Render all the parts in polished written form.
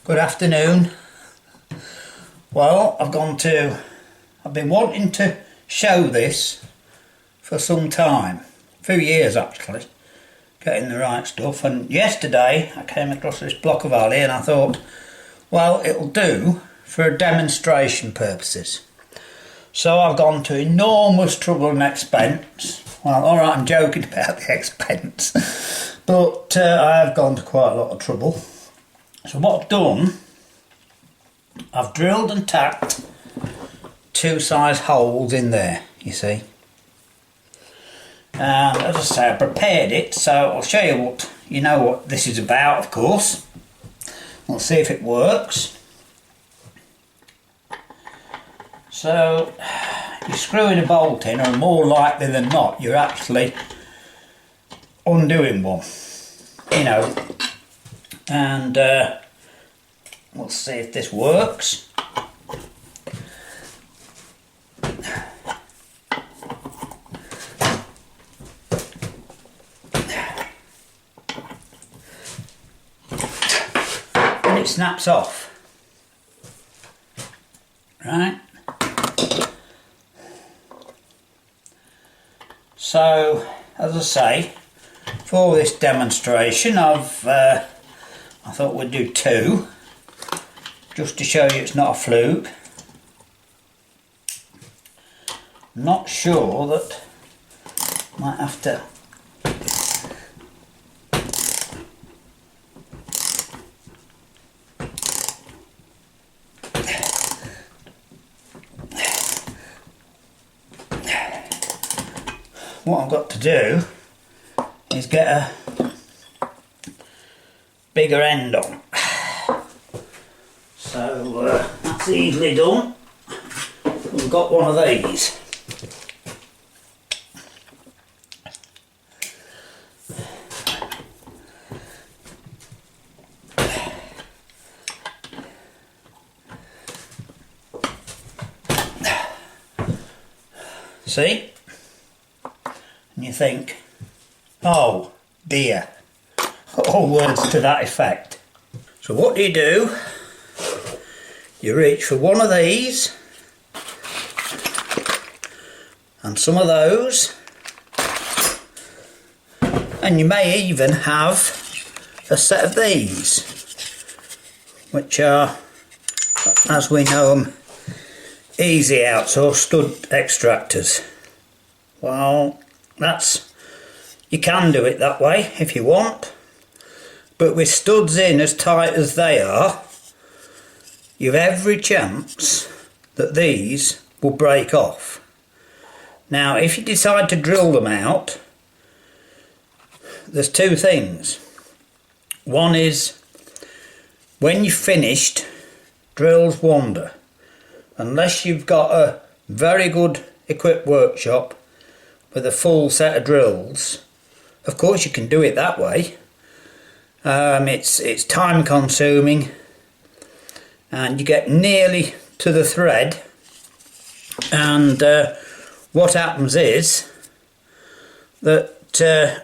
Good afternoon. Well, I've been wanting to show this for some time, a few years actually, getting the right stuff, and yesterday I came across this block of alley and I thought, well, it'll do for demonstration purposes. So I've gone to enormous trouble and expense. Well, alright, I'm joking about the expense, but I have gone to quite a lot of trouble. So what I've done, I've drilled and tacked two size holes in there, you see. And as I say, I prepared it, so I'll show you what this is about, of course. We'll see if it works. So you're screwing a bolt in, or more likely than not, you're actually undoing one, and we'll see if this works. And it snaps off, right? So, as I say, for this demonstration I thought we'd do two, just to show you it's not a fluke. I'm not sure that might have to what I've got to do is get a bigger end on. So that's easily done. We've got one of these. See? And you think, oh dear, all words to that effect. So what do? You reach for one of these and some of those, and you may even have a set of these, which are, as we know them, easy outs or stud extractors. Well, you can do it that way if you want, but with studs in as tight as they are, you've every chance that these will break off. Now, if you decide to drill them out, there's two things. One is, when you've finished, drills wander. Unless you've got a very good equipped workshop with a full set of drills, of course you can do it that way. It's time consuming, and you get nearly to the thread, and what happens is that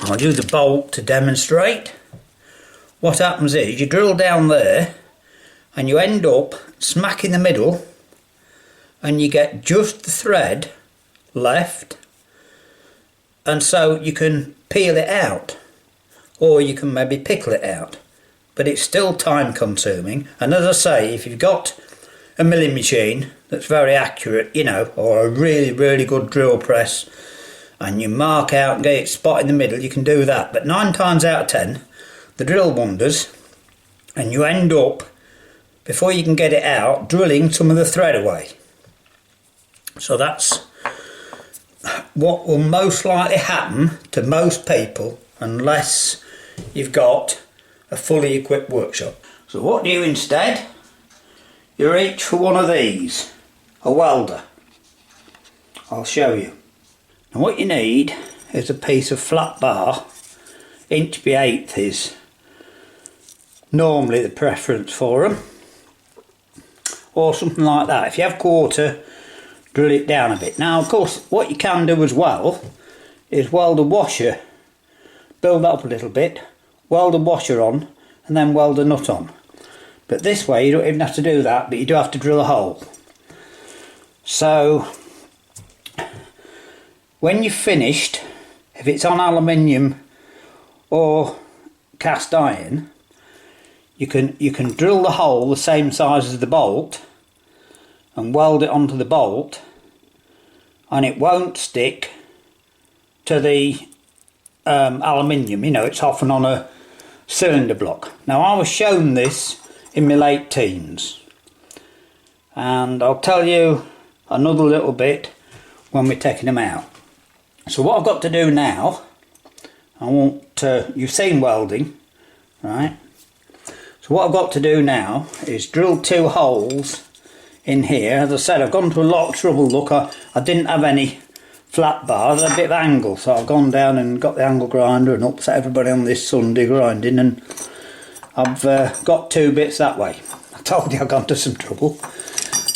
I'll do the bolt to demonstrate. What happens is you drill down there and you end up smack in the middle, and you get just the thread left, and so you can peel it out, or you can maybe pickle it out, but it's still time consuming. And as I say, if you've got a milling machine that's very accurate, or a really good drill press, and you mark out and get it spot in the middle, you can do that. But 9 times out of 10 the drill wanders, and you end up, before you can get it out, drilling some of the thread away. So that's what will most likely happen to most people, unless you've got a fully equipped workshop. So what do instead? You reach for one of these, a welder. I'll show you. And what you need is a piece of flat bar. 1/8" is normally the preference for them, or something like that. If you have quarter, drill it down a bit. Now, of course, what you can do as well is weld a washer, build that up a little bit, weld a washer on, and then weld a nut on. But this way you don't even have to do that, but you do have to drill a hole. So when you've finished, if it's on aluminium or cast iron, you can drill the hole the same size as the bolt and weld it onto the bolt, and it won't stick to the aluminium. You know, it's often on a cylinder block. Now, I was shown this in my late teens, and I'll tell you another little bit when we're taking them out. So what I've got to do now, you've seen welding, right? So what I've got to do now is drill 2 holes in here. As I said, I've gone to a lot of trouble. Look, I didn't have any flat bars, a bit of angle, so I've gone down and got the angle grinder and upset everybody on this Sunday grinding, and I've got 2 bits that way. I told you I've gone to some trouble.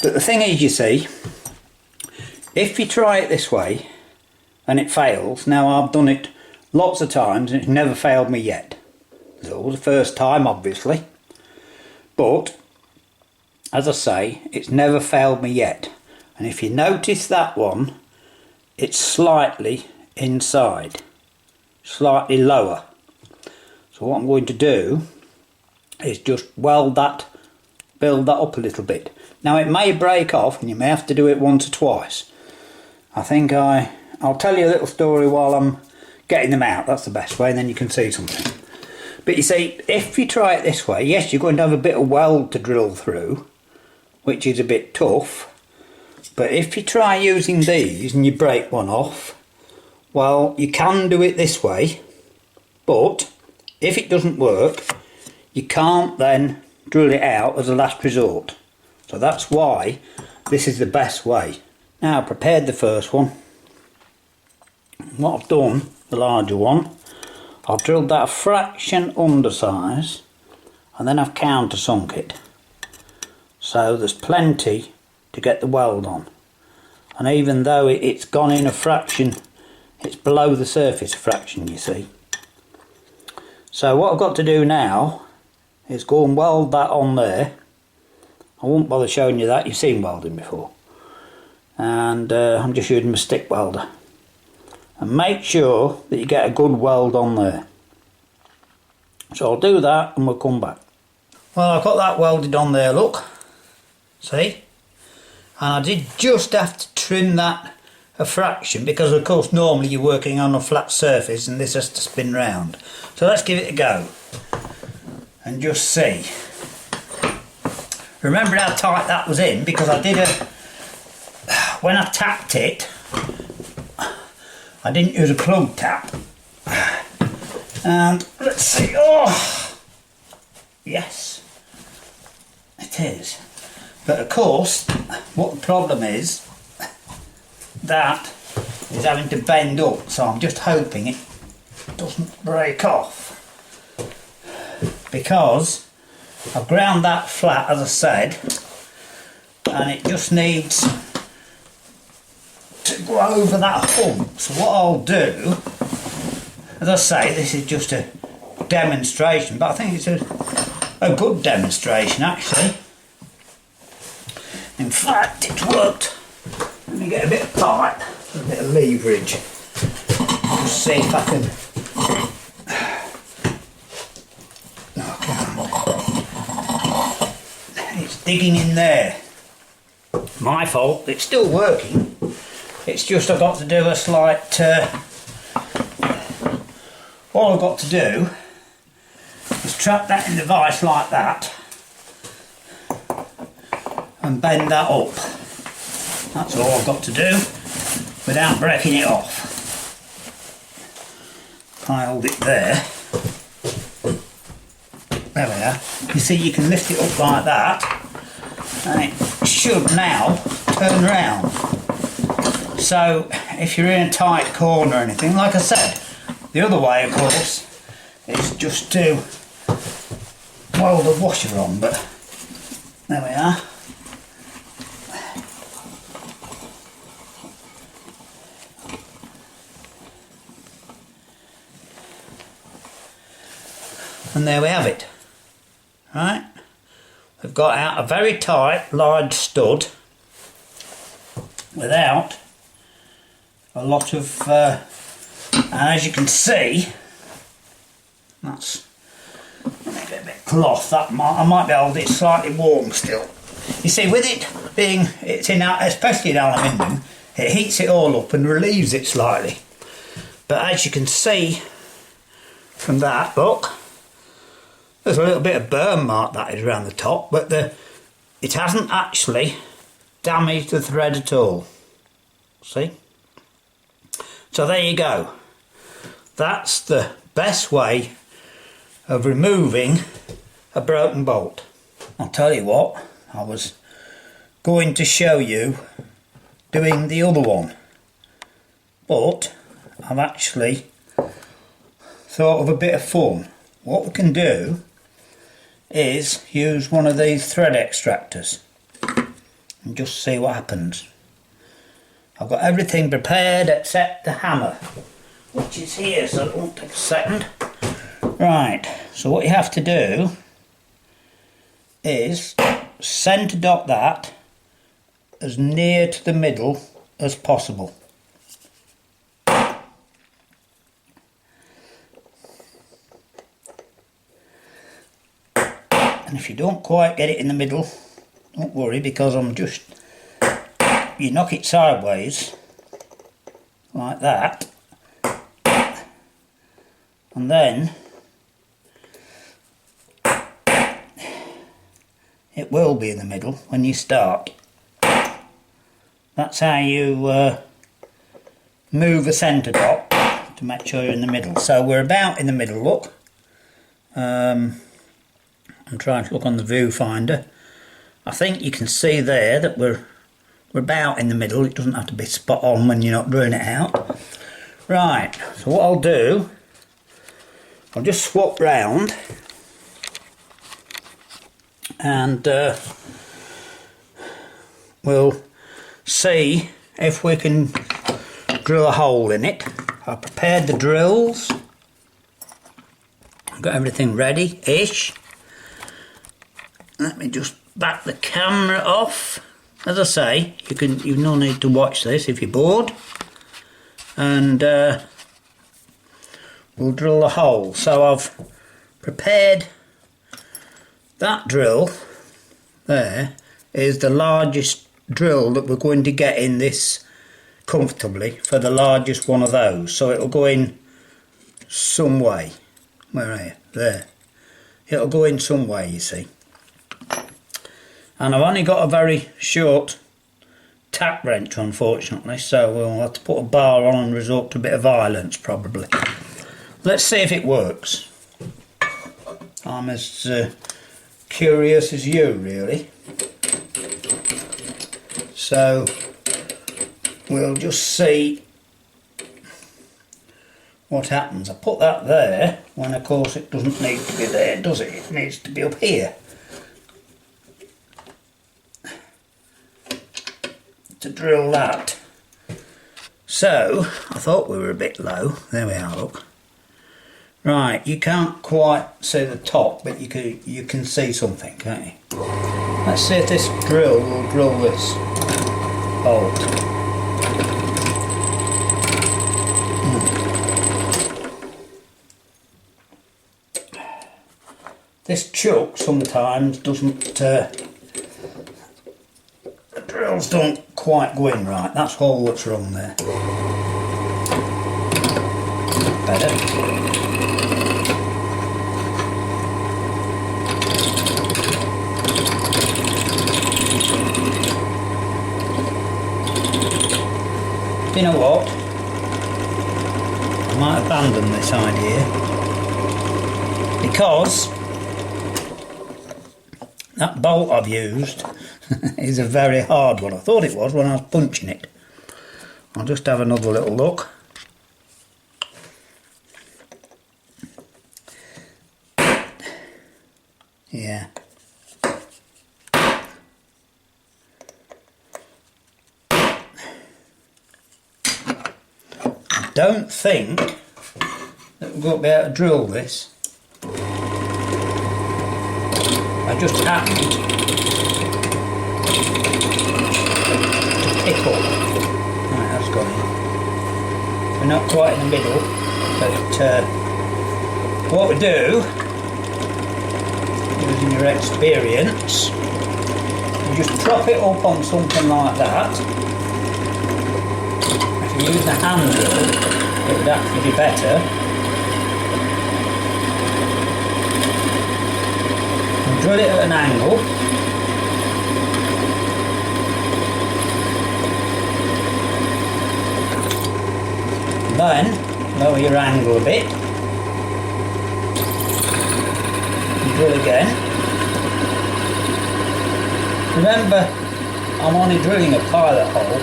But the thing is, you see, if you try it this way and it fails, now I've done it lots of times and it's never failed me yet. It's all the first time, obviously, but as I say, it's never failed me yet. And if you notice that one, it's slightly inside, slightly lower. So what I'm going to do is just build that up a little bit. Now it may break off and you may have to do it once or twice. I think I'll tell you a little story while I'm getting them out. That's the best way, and then you can see something. But you see, if you try it this way, yes, you're going to have a bit of weld to drill through, which is a bit tough. But if you try using these and you break one off, well, you can do it this way, but if it doesn't work, you can't then drill it out as a last resort. So that's why this is the best way. Now, I've prepared the first one. What I've done, the larger one, I've drilled that a fraction undersize, and then I've countersunk it. So there's plenty to get the weld on. And even though it's gone in a fraction, it's below the surface a fraction, you see. So what I've got to do now is go and weld that on there. I won't bother showing you that, you've seen welding before. And I'm just using my stick welder. And make sure that you get a good weld on there. So I'll do that and we'll come back. Well, I've got that welded on there, look. See? And I did just have to trim that a fraction, because of course normally you're working on a flat surface and this has to spin round. So let's give it a go and just see. Remember how tight that was in, because I did when I tapped it, I didn't use a plug tap. And let's see, oh yes, it is. But of course, what the problem is, that is having to bend up, so I'm just hoping it doesn't break off, because I've ground that flat, as I said, and it just needs to go over that hump. So what I'll do, as I say, this is just a demonstration, but I think it's a good demonstration actually. In fact, it's worked. Let me get a bit of pipe, a bit of leverage. Just see if I can. Okay. It's digging in there. My fault. It's still working. It's just I've got to do a slight. All I've got to do is trap that in the vise like that and bend that up. That's all I've got to do without breaking it off. If I hold it there, there we are. You see, you can lift it up like that and it should now turn round. So if you're in a tight corner or anything, like I said, the other way of course is just to weld the washer on, but there we are. And there we have it. right? We've got out a very tight, large stud without a lot of, and as you can see, that's, let me get a bit of cloth, I might be able to, it's slightly warm still. You see, with it being, it's in, especially in aluminium, it heats it all up and relieves it slightly. But as you can see from that, look, there's a little bit of burn mark that is around the top, but it hasn't actually damaged the thread at all. See? So there you go. That's the best way of removing a broken bolt. I'll tell you what, I was going to show you doing the other one, but I've actually thought of a bit of fun. What we can do is use one of these thread extractors and just see what happens. I've got everything prepared except the hammer, which is here, so it won't take a second. Right, so what you have to do is centre dot that as near to the middle as possible. And if you don't quite get it in the middle, don't worry, because you knock it sideways like that, and then it will be in the middle when you start. That's how you move a centre dot to make sure you're in the middle. So we're about in the middle, look. I'm trying to look on the viewfinder. I think you can see there that we're about in the middle. It doesn't have to be spot on when you're not drawing it out. Right, so what I'll do, I'll just swap round and we'll see if we can drill a hole in it. I've prepared the drills. I've got everything ready-ish. Let me just back the camera off. As I say, you've no need to watch this if you're bored. And we'll drill a hole. So I've prepared that drill. There is the largest drill that we're going to get in this comfortably for the largest one of those. So it'll go in some way. Where are you? There. It'll go in some way, you see. And I've only got a very short tap wrench, unfortunately, so we'll have to put a bar on and resort to a bit of violence, probably. Let's see if it works. I'm as curious as you, really. So we'll just see what happens. I put that there when, of course, it doesn't need to be there, does it? It needs to be up here to drill that. So I thought we were a bit low. There we are, look. Right, you can't quite see the top, but you can see something, can't you? Let's see if this drill will drill this bolt. This chuck sometimes doesn't, the drills don't quite go in right. That's all that's wrong there. Better. You know what? I might abandon this idea because that bolt I've used is a very hard one. I thought it was when I was punching it. I'll just have another little look. Yeah. I don't think that we're going to be able to drill this. just happened to pick up. Right, that's gone in. We're not quite in the middle, but what we do, using your experience, you just prop it up on something like that. If you use the hand drill, it would actually be better. And drill it at an angle. Then lower your angle a bit. And drill again. Remember, I'm only drilling a pilot hole.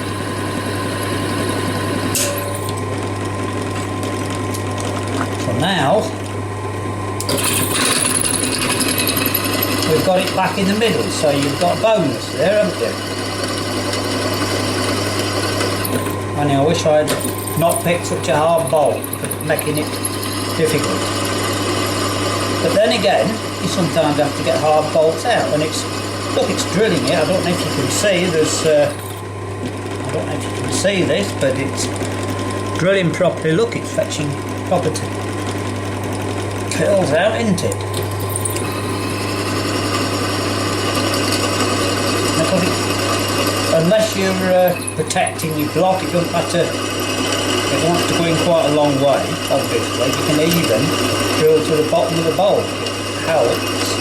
So now we've got it back in the middle, so you've got a bonus there, haven't you? Only I wish I'd not picked such a hard bolt, making it difficult. But then again, you sometimes have to get hard bolts out, and it's drilling it. I don't know if you can see. I don't know if you can see this, but it's drilling properly. Look, it's fetching proper curls out, isn't it? Unless you're protecting your block, it doesn't matter. It wants to go in quite a long way, obviously. You can even drill to the bottom of the bowl. It helps.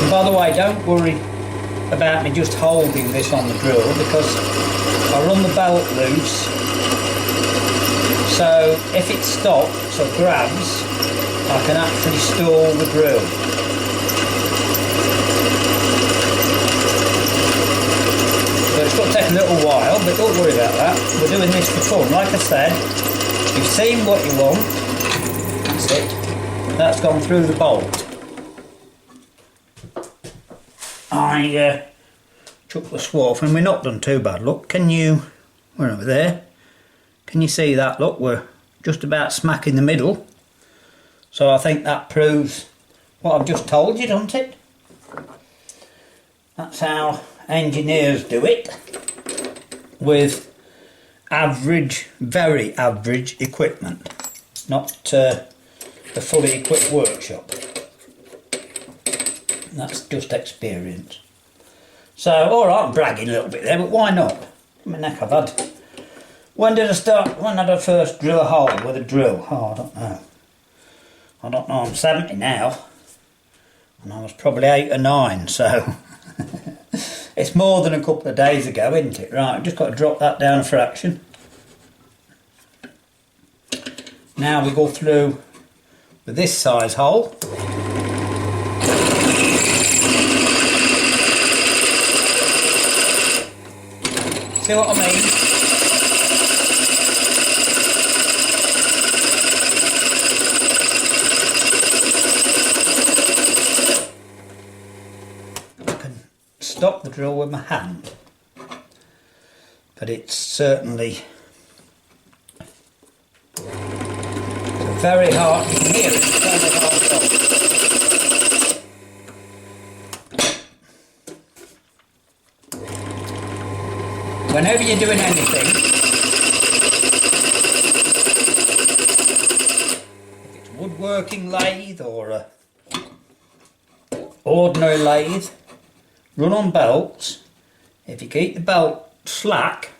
And by the way, don't worry about me just holding this on the drill, because I run the belt loose. So if it stops or grabs, I can actually stall the drill. So it's going to take a little while, but don't worry about that. We're doing this for fun. Like I said, you've seen what you want. That's it. That's gone through the bolt. I took the swath, and we're not done too bad. Look, can you... We're over there. Can you see that? Look, we're just about smack in the middle. So I think that proves what I've just told you, doesn't it? That's how engineers do it, with average, very average equipment, not a fully equipped workshop. That's just experience. So, alright, I'm bragging a little bit there, but why not? I mean, heck, I've had... When did I first drill a hole with a drill? Oh, I don't know. I'm 70 now, and I was probably 8 or 9, so... It's more than a couple of days ago, isn't it? Right, I've just got to drop that down a fraction. Now we go through with this size hole. See what I mean? Stop the drill with my hand, but it's certainly very hard. You can hear it, it's very hard job. Whenever you're doing anything, if it's a woodworking lathe or a ordinary lathe, run on belts. If you keep the belt slack,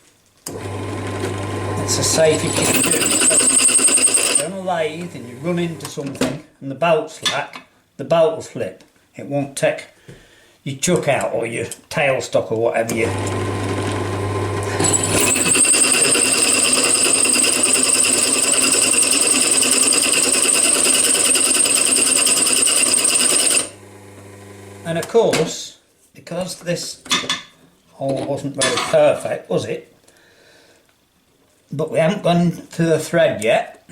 it's as safe as you can do. If you're on a lathe and you run into something and the belt's slack, the belt will slip. It won't take your chuck out or your tailstock or whatever you... And of course, because this hole wasn't very perfect, was it? But we haven't gone to the thread yet.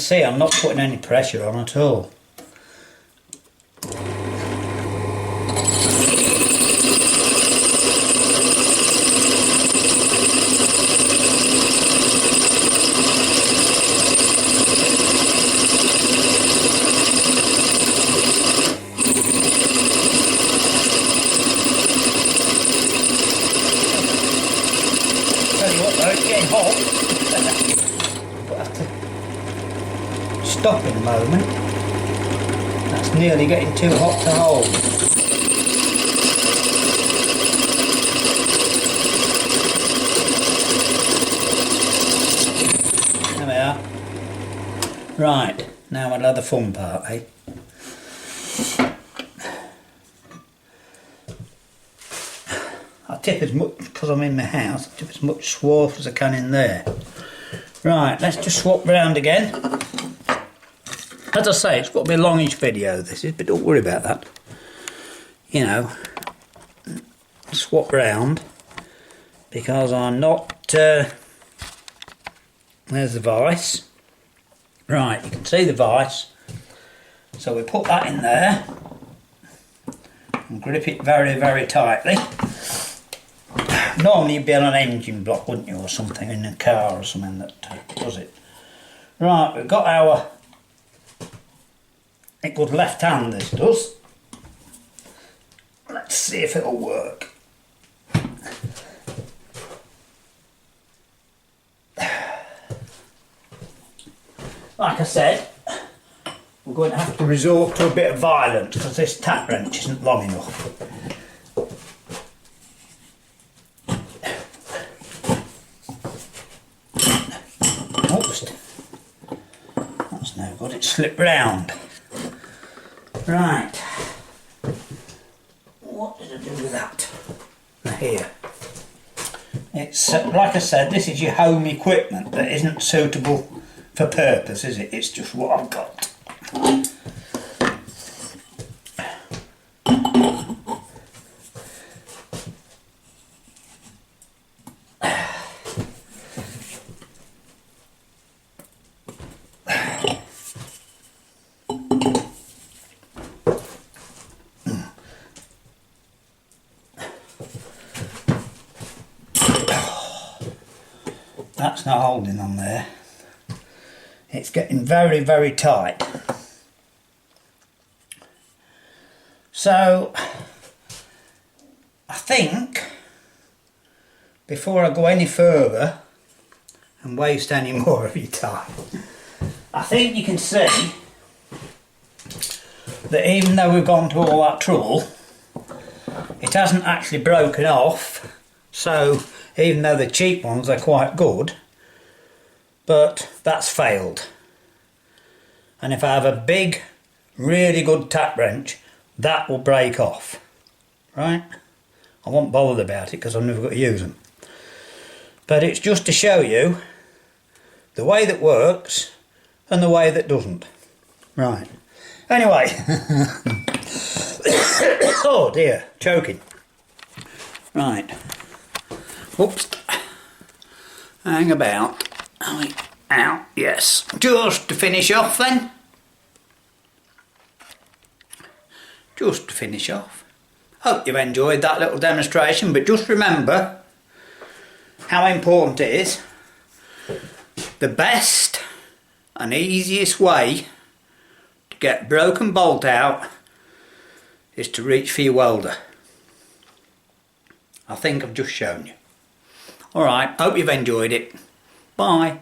see, I'm not putting any pressure on at all. Tell you what though, it's getting hot. But I have to stop in a moment. That's nearly getting too hot to hold. There we are. Right, now we'll have the fun part, eh? I tip as much, because I'm in my house, I tip as much swarf as I can in there. Right, let's just swap round again. As I say, it's got to be a longish video this is, but don't worry about that. You know, swap round, because I'm not, there's the vise. Right, you can see the vise. So we put that in there and grip it very, very tightly. Normally you'd be on an engine block, wouldn't you, or something, in a car or something that does it. Right, we've got our, it goes left hand, this does. Let's see if it'll work. Like I said, we're going to have to resort to a bit of violence because this tap wrench isn't long enough. Oops, that's no good, it slipped round. Right, what did I do with that? Here. It's, like I said, this is your home equipment that isn't suitable for purpose, is it? It's just what I've got. That's not holding on there. It's getting very, very tight. So, I think, before I go any further and waste any more of your time, I think you can see that even though we've gone to all that trouble, it hasn't actually broken off. So, even though the cheap ones are quite good, but that's failed. And if I have a big, really good tap wrench, that will break off, right? I won't bother about it because I've never got to use them. But it's just to show you the way that works and the way that doesn't. Right. Anyway. Oh dear, choking. Right. Oops. Hang about. Out, yes. Just to finish off then. Just to finish off. Hope you've enjoyed that little demonstration, but just remember how important it is. The best and easiest way to get a broken bolt out is to reach for your welder. I think I've just shown you. Alright, hope you've enjoyed it. Bye.